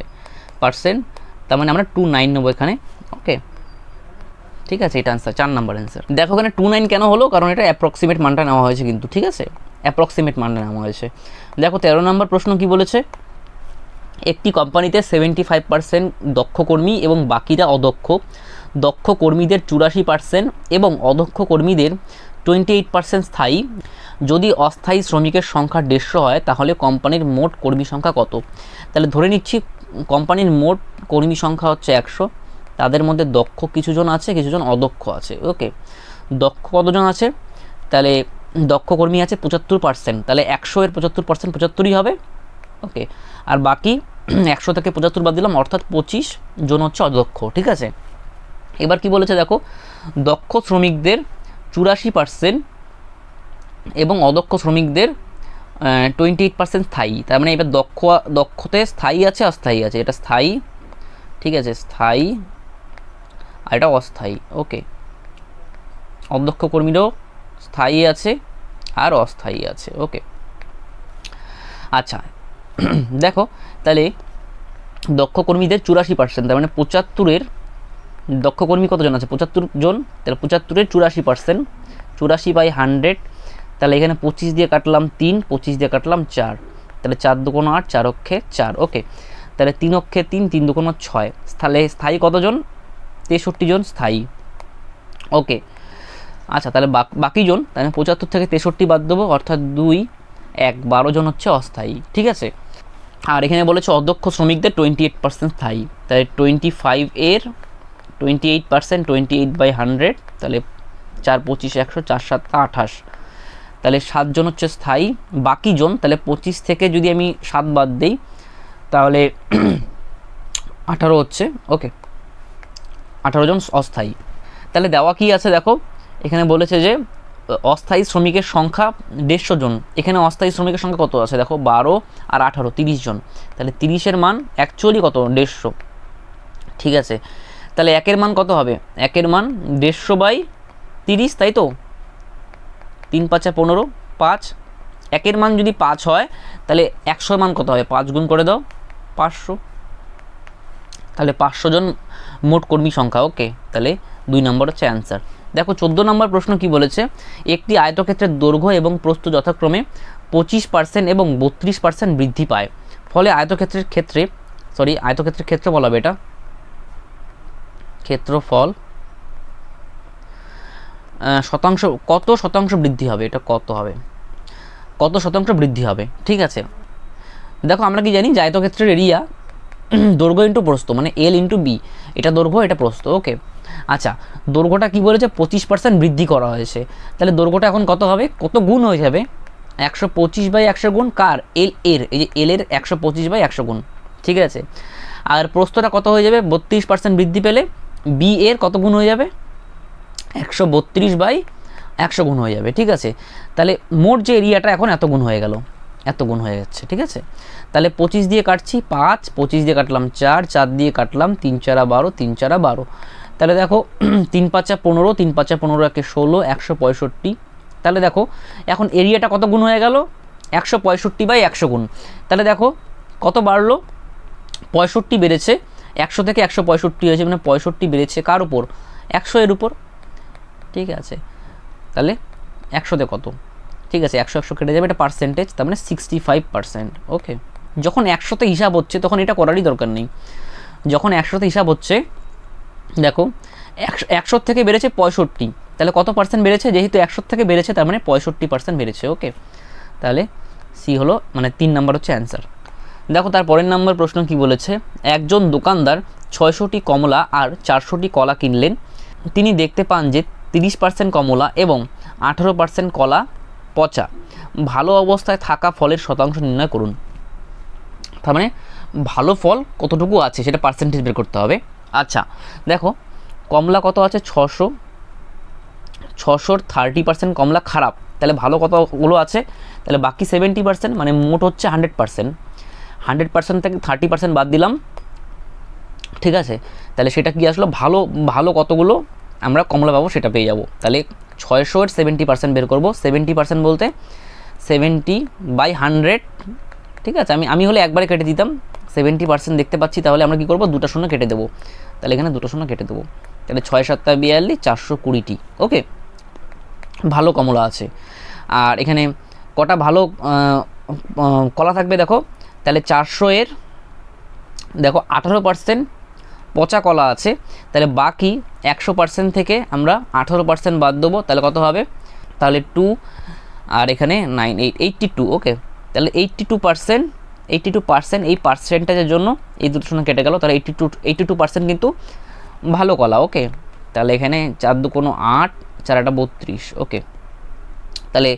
পার্সেন্ট, তার মানে আমরা 29 নেবো এখানে। ওকে, ঠিক আছে, এটা আনসার 4 নাম্বার অ্যান্সার। দেখো এখানে 29 কেন হলো, কারণ এটা অ্যাপ্রক্সিমেট মানটা নেওয়া হয়েছে কিন্তু, ঠিক আছে, অ্যাপ্রক্সিমেট মানটা নেওয়া হয়েছে। দেখো 13 নম্বর প্রশ্ন কি বলেছে, একটি কোম্পানিতে 75% দক্ষ কর্মী এবং বাকিরা অদক্ষ, দক্ষ কর্মীদের 84% এবং অদক্ষ কর্মীদের 28% স্থায়ী, যদি অস্থায়ী শ্রমিকের সংখ্যা 150 হয় তাহলে কোম্পানির মোট কর্মী সংখ্যা কত। তাহলে ধরে নিচ্ছি কোম্পানির মোট কর্মী সংখ্যা হচ্ছে 100, তাদের মধ্যে দক্ষ কিছুজন আছে, কিছুজন অদক্ষ আছে। ওকে, দক্ষ কতজন আছে, তাহলে দক্ষ কর্মী আছে 75%, তাহলে 100-এর 75% 75ই হবে। ওকে, আর বাকি 100 থেকে 75 বাদ দিলাম, অর্থাৎ 25 জন হচ্ছে অদক্ষ, ঠিক আছে। এবার কি বলেছে দেখো, দক্ষ শ্রমিকদের 84% এবং অদক্ষ শ্রমিকদের 28% স্থায়ী, তার মানে এবার দক্ষতে স্থায়ী আছে অস্থায়ী আছে, এটা স্থায়ী, ঠিক আছে, স্থায়ী আর এটা অস্থায়ী। ওকে, অদক্ষ কর্মীরও স্থায়ী আছে আর অস্থায়ী আছে। ওকে, আচ্ছা দেখো তাহলে দক্ষ কর্মীদের 84%, তার মানে 75-এর দক্ষ কর্মী কতজন আছে, 75 জন, তাহলে 75-এর 84%, 84/100, তাহলে এখানে 25 দিয়ে কাটলাম 3, 25 দিয়ে কাটলাম 4, তাহলে 4 2 8, 4 অক্ষে 4। ওকে, তাহলে 3 অক্ষে 3, 3 2 6, তাহলে স্থায়ী কতজন, 63 জন স্থায়ী। ওকে, আচ্ছা তাহলে বাকি জন, তাহলে 75 থেকে 63 বাদ দেবো, অর্থাৎ 2 1 12 জন হচ্ছে অস্থায়ী, ঠিক আছে। আর এখানে বলেছে অদক্ষ শ্রমিকদের 28% স্থায়ী, তাহলে 25-এর 28%, 28/100, তাহলে 4 25 100, 4 7 28, তাহলে 7 জন হচ্ছে স্থায়ী, বাকি জন, তাহলে 25 থেকে যদি আমি 7 বাদ দিই তাহলে 18 হচ্ছে। ওকে, 18 জন অস্থায়ী। তাহলে দেওয়া কি আছে দেখো, এখানে বলেছে যে অস্থায়ী শ্রমিকের সংখ্যা 150 জন, এখানে অস্থায়ী শ্রমিকের সংখ্যা কত আছে দেখো, 12 আর 18 30 জন, তাহলে 30-এর মান অ্যাকচুয়ালি কত, 150, ঠিক আছে। তাহলে 1-এর মান কত হবে, 1-এর মান 150/30, তাই তো, 3 5 15, 5, 1-এর মান যদি 5 হয় তাহলে 100-এর মান কত হবে, 5 গুণ করে দাও, 500, তাহলে 500 জন মোট কর্মী সংখ্যা। ওকে, তাহলে 2 নম্বর হচ্ছে অ্যান্সার। দেখো 14 নম্বর প্রশ্ন কি বলেছে, একটি আয়তক্ষেত্রের দৈর্ঘ্য এবং প্রস্থ যথাক্রমে 25% এবং 32% বৃদ্ধি পায়, ফলে আয়তক্ষেত্রের ক্ষেত্রে বলা হবে, এটা ক্ষেত্রফল শতাংশ, কত শতাংশ বৃদ্ধি হবে, এটা কত হবে, কত শতাংশ বৃদ্ধি হবে, ঠিক আছে। দেখো আমরা কি জানি যে আয়তক্ষেত্রের এরিয়া দৈর্ঘ্য ইন্টু প্রস্থ, মানে এল ইন্টু বি, এটা দৈর্ঘ্য এটা প্রস্থ। ওকে, আচ্ছা দৈর্ঘ্যটা কি বলেছে 25% বৃদ্ধি করা হয়েছে, তাহলে দৈর্ঘ্যটা এখন কত হবে, কত গুণ হয়ে যাবে, 125/100 গুণ কার, এল এর, এই যে এল এর 125/100 গুণ, ঠিক আছে। আর প্রস্থটা কত হয়ে যাবে, 32% বৃদ্ধি পেলে বি এর কত গুণ হয়ে যাবে, 132/100 গুণ হয়ে যাবে, ঠিক আছে। তাহলে মোট যে এরিয়াটা এখন এত গুণ হয়ে গেল, এত গুণ হয়ে যাচ্ছে, ঠিক আছে। তাহলে 25 দিয়ে কাটছি 5, 25 দিয়ে কাটলাম 4, 4 দিয়ে কাটলাম 3 4 12, 3 4 12, তাহলে দেখো 3 5 15, 3 5 15 একে 16, 165। তাহলে দেখো এখন এরিয়াটা কত গুণ হয়ে গেল, 165/100 গুণ। তাহলে দেখো কত বাড়লো, 65 বেড়েছে, 100 থেকে 165 হয়েছে, মানে 65 বেড়েছে কার উপর, 100 এর উপর, ঠিক আছে। তাহলে 100তে কত, ঠিক আছে, 100 কেটে যাবে, এটা পার্সেন্টেজ, তার মানে 65%। ওকে, যখন 100তে হিসাব হচ্ছে তখন এটা করারই দরকার নেই, যখন 100তে হিসাব হচ্ছে দেখো 100 থেকে বেড়েছে 65, তাহলে কত পার্সেন্ট বেড়েছে, যেহেতু 100 থেকে বেড়েছে তার মানে 65% বেড়েছে। ওকে, তাহলে সি হলো, মানে 3 নাম্বার হচ্ছে অ্যান্সার। দেখো তার পরের নাম্বার প্রশ্ন কি বলেছে, একজন দোকানদার 600টি কমলা আর 400টি কলা কিনলেন, তিনি দেখতে পান যে 30% কমলা এবং 18% কলা পচা, ভালো অবস্থায় থাকা ফলের শতাংশ নির্ণয় করুন। তার মানে ভালো ফল কতটুকু আছে সেটা পার্সেন্টেজ বের করতে হবে। আচ্ছা দেখো কমলা কত আছে 600, 600-র 30% কমলা খারাপ, তাহলে ভালো কতগুলো আছে, তাহলে বাকি 70%, মানে মোট হচ্ছে 100%, 100% থেকে 30% বাদ দিলাম, ঠিক আছে। তাহলে সেটা কি আসলো, ভালো ভালো কতগুলো আমরা কমলা পাবো সেটা পেয়ে যাব। তাহলে 600-এর 70% বের করব, 70% বলতে 70/100, ঠিক আছে। আমি হলে একবারে কেটে দিতাম, 70% দেখতে পাচ্ছি, তাহলে আমরা কি করব, দুটো শূন্য কেটে দেবো, তাহলে এখানে দুটো শূন্য কেটে দেবো, তাহলে 6 7 42, 420টি। ওকে, ভালো কমলা আছে। আর এখানে কটা ভালো কলা থাকবে দেখো, তাহলে 400-এর দেখো 18% পচা কলা আছে, তাহলে বাকি 100% থেকে আমরা 18% বাদ দেবো, তাহলে কত হবে, তাহলে 2 আর এখানে 9 8 82। ওকে, তাহলে 82%, এই পার্সেন্টেজের জন্য এই দুটো শূন্য কেটে গেল, তাহলে 82% কিন্তু ভালো কলা। ওকে, তাহলে এখানে 4 2 কোনো 8, 4 8 32। ওকে, তাহলে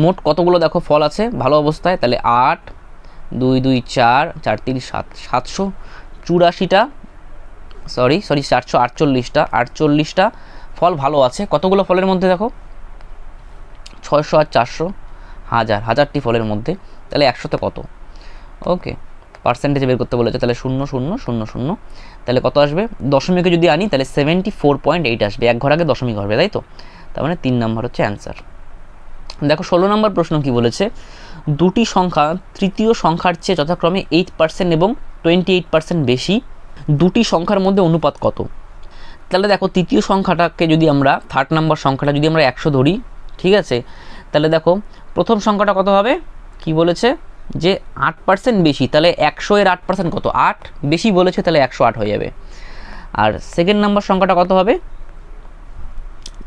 মোট কতগুলো দেখো ফল আছে ভালো অবস্থায়, তাহলে 8 2 2 4 4 3 7, 784টা, সরি 448টা ফল ভালো আছে। কতগুলো ফলের মধ্যে দেখো 600 আর 400, হাজারটি ফলের মধ্যে, তাহলে 100তে কত। ওকে, পার্সেন্টেজ বের করতে বলেছে, তাহলে 0 0 0 0, তাহলে কত আসবে, দশমিকে যদি আনি তাহলে 74.8 আসবে, এক ঘর আগে দশমিক হবে, তাই তো, তার মানে 3 নাম্বার হচ্ছে অ্যান্সার। দেখো 16 নম্বর প্রশ্ন কি বলেছে, দুটি সংখ্যা তৃতীয় সংখ্যার চেয়ে যথাক্রমে 8% এবং 28% বেশি, দুটি সংখ্যার মধ্যে অনুপাত কত। তাহলে দেখো তৃতীয় সংখ্যাটাকে যদি আমরা, থার্ড নাম্বার সংখ্যাটা যদি আমরা 100 ধরি, ঠিক আছে, তাহলে দেখো প্রথম সংখ্যাটা কত হবে, কি বলেছে যে 8% বেশি, তাহলে 100-এর 8% কত, 8 বেশি বলেছে, তাহলে 108 হয়ে যাবে। আর সেকেন্ড নাম্বার সংখ্যাটা কত হবে,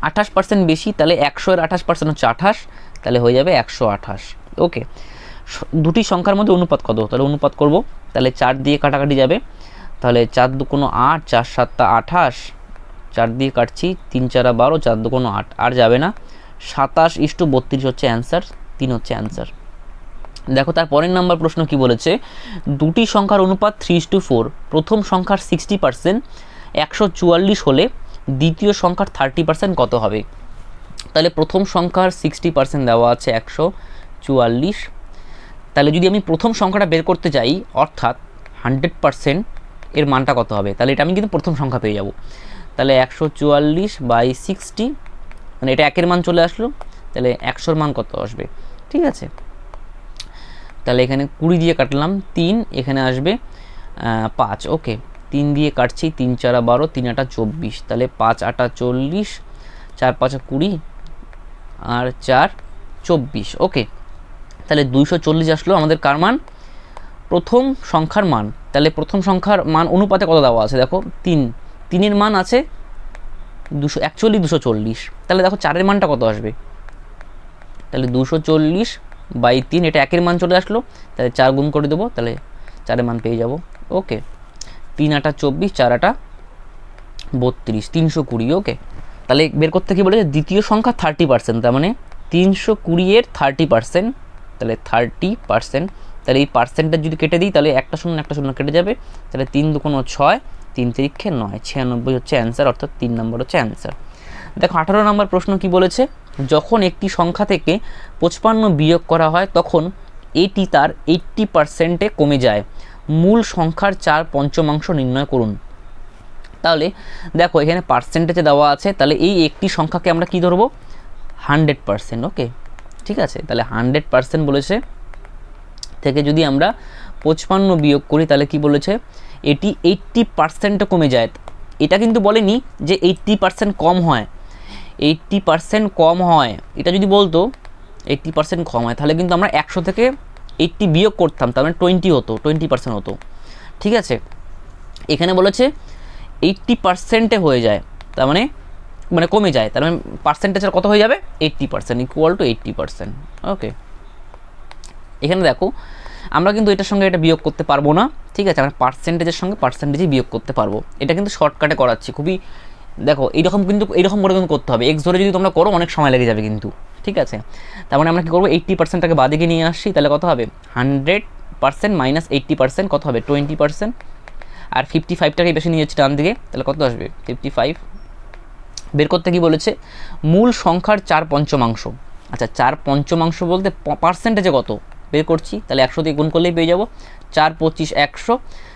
28% বেশি, তাহলে 100-এর 28% হচ্ছে 28, তাহলে হয়ে যাবে 128। ওকে, দুটি সংখ্যার মধ্যে অনুপাত কত, তাহলে অনুপাত করব, তাহলে 4 দিয়ে কাটাকাটি যাবে, তাহলে 4 2 কোনো 8, 4 7 28, 4 দিয়ে কাটছি, 3 4 12, 4 2 কোনো 8, আর যাবে না, 27:32 হচ্ছে অ্যান্সার, 3 হচ্ছে অ্যান্সার। দেখো তার পরের নাম্বার প্রশ্ন কি বলেছে, দুটি সংখ্যার অনুপাত 3:4, প্রথম সংখ্যার 60%, 144 হলে দ্বিতীয় সংখ্যার 30% কত হবে। তাহলে প্রথম সংখ্যার 60% দেওয়া আছে 144, তাহলে যদি আমি প্রথম সংখ্যাটা বের করতে যাই, অর্থাৎ 100% এর মানটা কত হবে, তাহলে এটা আমি কিন্তু প্রথম সংখ্যা পেয়ে যাব, তাহলে 144/60, মানে এটা একের মান চলে আসলো, তাহলে 100-র মান কত আসবে, ঠিক আছে। তাহলে এখানে 20 দিয়ে কাটলাম 3, এখানে আসবে 5। ওকে, 3 দিয়ে কাটছি, 3 4 12, 3 8 24, তাহলে 5 8 40, 4 5 20 আর 4 24। ওকে, তাহলে 240 আসলো আমাদের কার মান, প্রথম সংখ্যার মান। তাহলে প্রথম সংখ্যার মান অনুপাতে কত দেওয়া আছে দেখো, 3-এর মান আছে 240, তাহলে দেখো 4-এর মানটা কত আসবে, তাহলে 240/3, এটা একের মান চলে আসলো, তাহলে 4 গুণ করে দেবো, তাহলে 4-এর মান পেয়ে যাব। ওকে, 3 আটা 24, 4 আটা 32, 320। ওকে, তাহলে বের করতে কি বলেছে, দ্বিতীয় সংখ্যা 30%, তার মানে 320 এর 30%, তাহলে 30%। তাহলে এই পার্সেন্টেজ যদি কেটে দিই তাহলে একটা শূন্য কেটে যাবে, তাহলে 3 দুগুণ 6, 3 তিরিক্ষে 9, 96 হচ্ছে অ্যান্সার, অর্থাৎ 3 নম্বর হচ্ছে অ্যান্সার। দেখো 18 নম্বর প্রশ্ন কি বলেছে, যখন একটি সংখ্যা থেকে 55 বিয়োগ করা হয় তখন এটি তার 80%-এ কমে যায়, মূল সংখ্যার 4/5 নির্ণয় করুন। তাহলে দেখো এখানে পার্সেন্টেজে দেওয়া আছে, তাহলে এই একটি সংখ্যাকে আমরা কি ধরবো, 100%। ওকে, ঠিক আছে, তাহলে 100% বলেছে থেকে যদি আমরা 55 বিয়োগ করি তাহলে কি বলেছে, এটি 80%-এ কমে যায়। এটা কিন্তু বলেনি যে 80% কম হয়, 80% কম হয়, এটা যদি বলতো 80% কম হয় তাহলে কিন্তু আমরা 100 থেকে 80 বিয়োগ করতাম, তার মানে 20 হতো, 20% হতো। ঠিক আছে, এখানে বলেছে 80%-এ হয়ে যায়, তার মানে কমে যায়, তার মানে পার্সেন্টেজের কত হয়ে যাবে, 80%, ইকুয়াল টু 80%। ওকে, এখানে দেখো আমরা কিন্তু এটার সঙ্গে এটা বিয়োগ করতে পারবো না, ঠিক আছে, আমরা পার্সেন্টেজের সঙ্গে পার্সেন্টেজই বিয়োগ করতে পারবো। এটা কিন্তু শর্টকাটে করাচ্ছি, খুবই দেখো এইরকম কিন্তু এইরকম করে কিন্তু করতে হবে, এক্স ধরে যদি তোমরা করো অনেক সময় লেগে যাবে কিন্তু, ঠিক আছে। তার মানে আমরা কী করবো, 80%টাকে বাদিকে নিয়ে আসছি, তাহলে কত হবে, 100% মাইনাস 80% কত হবে, 20%। আর 55টাকে বেশি নিয়ে যাচ্ছি ডান দিকে, তাহলে কত আসবে, 55। বের করতে কি বলেছে, মূল সংখ্যার 4/5। আচ্ছা 4/5 বলতে পার্সেন্টেজে কত বের করছি, তাহলে 100 দিয়ে গুণ করলেই পেয়ে যাবো, 4 25 100,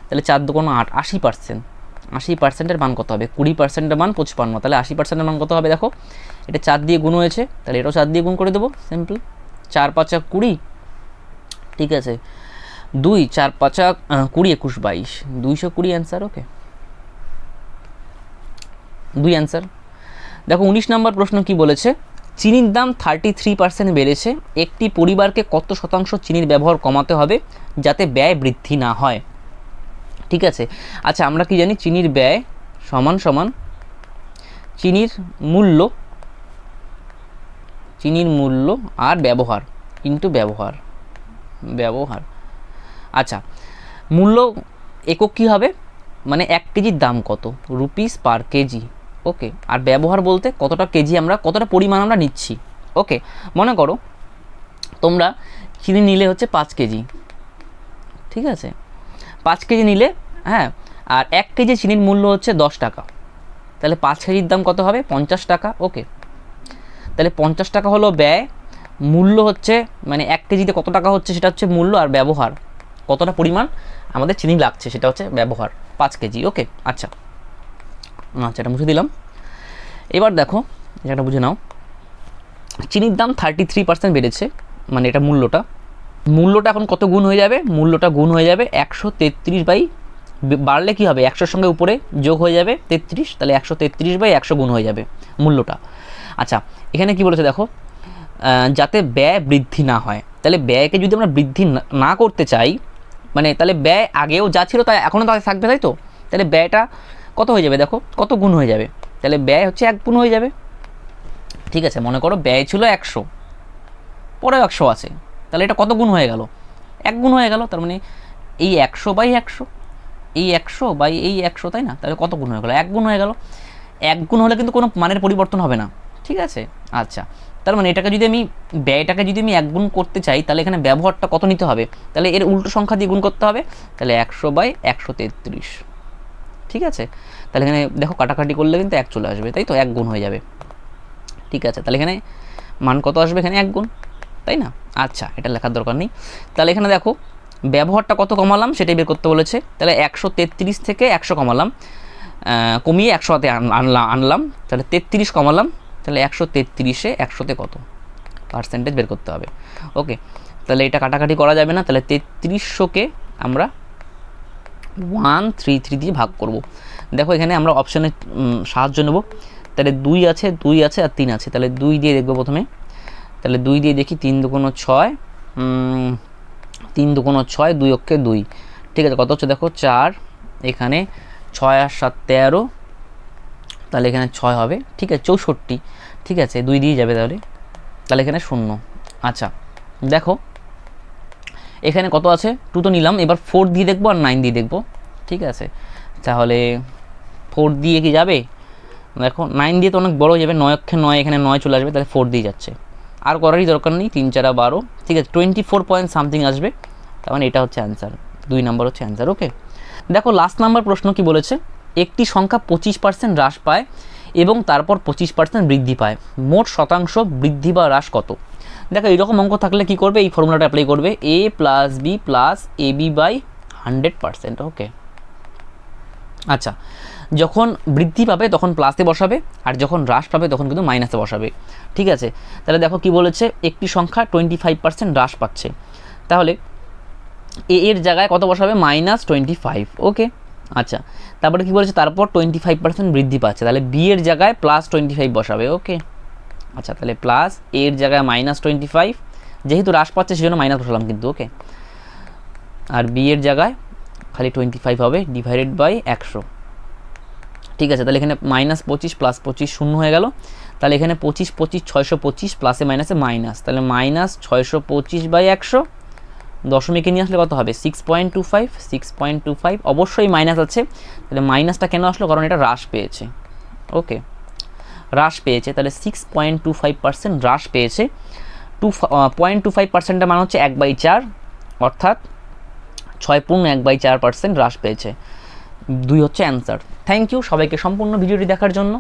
তাহলে 4 দুগুণ 8, 80%। 80%-এর মান কত হবে, 20%-এর মান 55, তাহলে 80%-এর মান কত হবে, দেখো এটা 4 দিয়ে গুণ হয়েছে, তাহলে এটাও 4 দিয়ে গুণ করে দেবো, সিম্পল। 4 5 20, ঠিক আছে, 2 4 5 20 21 22, 220 অ্যান্সার। ওকে, 2 অ্যান্সার। দেখো 19 নম্বর প্রশ্ন কি বলেছে, চিনির দাম 33% বেড়েছে, একটি পরিবারকে কত শতাংশ চিনির ব্যবহার কমাতে হবে যাতে ব্যয় বৃদ্ধি না হয়। ঠিক আছে, আচ্ছা আমরা কি জানি, চিনির ব্যয় সমান সমান চিনির মূল্য আর ব্যবহার কিন্তু ব্যবহার। আচ্ছা মূল্য একক কী হবে, মানে 1 কেজির দাম কত, রুপিস পার কেজি। ওকে, আর ব্যবহার বলতে কতটা কেজি আমরা, কতটা পরিমাণ আমরা নিচ্ছি। ওকে, মনে করো তোমরা চিনি নিলে হচ্ছে 5 কেজি, ঠিক আছে, 5 কেজি নিলে, হ্যাঁ, আর 1 কেজি চিনির মূল্য হচ্ছে 10 টাকা, তাহলে 5 কেজির দাম কত হবে, 50 টাকা। ওকে, তাহলে 50 টাকা হলো ব্যয়, মূল্য হচ্ছে মানে 1 কেজিতে কত টাকা হচ্ছে সেটা হচ্ছে মূল্য, আর ব্যবহার কতটা পরিমাণ আমাদের চিনি লাগছে সেটা হচ্ছে ব্যবহার, 5 কেজি। ওকে, আচ্ছা এটা মুছে দিলাম। এবার দেখো এটা বুঝে নাও, চিনির দাম 33% বেড়েছে, মানে এটা মূল্যটা এখন কত গুণ হয়ে যাবে, মূল্যটা গুণ হয়ে যাবে 133 বাই, বাড়লে কি হবে, 100-র সঙ্গে উপরে যোগ হয়ে যাবে 33, তাহলে 133/100 গুণ হয়ে যাবে মূল্যটা। আচ্ছা এখানে কি বলেছে দেখো, যাতে ব্যয় বৃদ্ধি না হয়, তাহলে ব্যয়কে যদি আমরা বৃদ্ধি না করতে চাই, মানে তাহলে ব্যয় আগেও যা ছিল তাই এখনও তাই থাকবে, তাই তো, তাহলে ব্যয়টা কত হয়ে যাবে, দেখো কত গুণ হয়ে যাবে, তাহলে ব্যয় হচ্ছে 1 গুণ হয়ে যাবে। ঠিক আছে, মনে করো ব্যয় ছিল 100, পরেও 100 আছে, তাহলে এটা কত গুণ হয়ে গেল, 1 গুণ হয়ে গেল, তার মানে এই 100/100, এই 100 বাই এই 100, তাই না, তাহলে কত গুণ হয়ে গেল, 1 গুণ হয়ে গেল। 1 গুণ হলে কিন্তু কোনো মানের পরিবর্তন হবে না, ঠিক আছে। আচ্ছা তার মানে এটাকে যদি আমি ব্যয়টাকে যদি আমি 1 গুণ করতে চাই তাহলে এখানে ব্যবহারটা কত নিতে হবে, তাহলে এর উল্টো সংখ্যা দিয়ে গুণ করতে হবে, তাহলে 100/133। ঠিক আছে, তাহলে এখানে দেখো কাটাকাটি করলে কিন্তু 1 চলে আসবে, তাই তো, 1 গুণ হয়ে যাবে। ঠিক আছে, তাহলে এখানে মান কত আসবে, এখানে 1 গুণ, তাই না। আচ্ছা এটা লেখার দরকার নেই, তাহলে এখানে দেখো ব্যবহারটা কত কমালাম সেটাই বের করতে বলেছে, তাহলে 133 থেকে 100 কমালাম, কমিয়ে 100-তে আনলাম, তাহলে 33 কমালাম, তাহলে 133-এ 100-তে কত পার্সেন্টেজ বের করতে হবে। ওকে, তাহলে এটা কাটাকাটি করা যাবে না, তাহলে 3300-কে আমরা 133 দিয়ে ভাগ করব। দেখো এখানে আমরা অপশানে সাহায্য নেব, তাহলে 2 আছে আর 3 আছে, তাহলে 2 দিয়ে দেখবো প্রথমে, তাহলে 2 দিয়ে দেখি, 3 দুগুণ 6, 3 দুগুণ 6, 2 অক্ষে 2, ঠিক আছে, কত হচ্ছে দেখো 4, এখানে 6 আর 7 13, তাহলে এখানে 6 হবে, ঠিক আছে, 64, ঠিক আছে, 2 দিয়ে যাবে, তাহলে এখানে 0। আচ্ছা দেখো এখানে কত আছে, 2 তো নিলাম, এবার 4 দিয়ে দেখবো আর 9 দিয়ে দেখবো, ঠিক আছে, তাহলে 4 দিয়ে কি যাবে? দেখো 9 দিয়ে তো অনেক বড় হয়ে যাবে, 9 অক্ষে 9, এখানে 9 চলে আসবে, তাহলে 4 দিয়ে যাচ্ছে। আর করারই দরকার নেই, 3 4 12, ঠিক আছে 24 পয়েন্ট সামথিং আসবে, তার মানে এটা হচ্ছে অ্যান্সার, 2 নাম্বার হচ্ছে অ্যান্সার। ওকে, দেখো লাস্ট নাম্বার প্রশ্ন কি বলেছে, একটি সংখ্যা 25% হ্রাস পায় এবং তারপর 25% বৃদ্ধি পায়, মোট শতাংশ বৃদ্ধি বা হ্রাস কত? দেখো এইরকম অঙ্ক থাকলে কি করবে, এই ফর্মুলাটা অ্যাপ্লাই করবে, a plus B plus A B by 100%। Okay, আচ্ছা, যখন বৃদ্ধি পাবে তখন প্লাসে বসাবে, আর যখন হ্রাস পাবে তখন কিন্তু মাইনাসে বসাবে, ঠিক আছে। তাহলে দেখো কি বলেছে, একটি সংখ্যা 25% হ্রাস পাচ্ছে, তাহলে এ এর জায়গায় কত বসাবে, -25। ওকে, আচ্ছা, তারপরে কি বলেছে, তারপর 25% বৃদ্ধি পাচ্ছে, তাহলে বি এর জায়গায় +25 বসাবে। ওকে, আচ্ছা, তাহলে প্লাস এর জায়গায় -25, যেহেতু হ্রাস পাচ্ছে সেজন্য মাইনাস বসালাম কিন্তু। ওকে, আর বি এর জায়গায় খালি 25 হবে, ডিভাইডেড বাই 100, ঠিক আছে। তাহলে এখানে -25 + 25 শূন্য হয়ে গেল, তাহলে এখানে 25 25 625, প্লাসে মাইনাসে মাইনাস, তাহলে -625/100, দশমিকে নিয়ে আসলে কত হবে, 6.25, 6.25, অবশ্যই মাইনাস আছে, তাহলে মাইনাসটা কেন আসলো, কারণ এটা হ্রাস পেয়েছে। ওকে, হ্রাস পেয়েছে, তাহলে 6.25% হ্রাস পেয়েছে, 2.25%-এর মান হচ্ছে 1/4, অর্থাৎ 6.1/4% হ্রাস পেয়েছে, 2 হচ্ছে অ্যান্সার। থ্যাংক ইউ সবাইকে সম্পূর্ণ ভিডিওটি দেখার জন্য।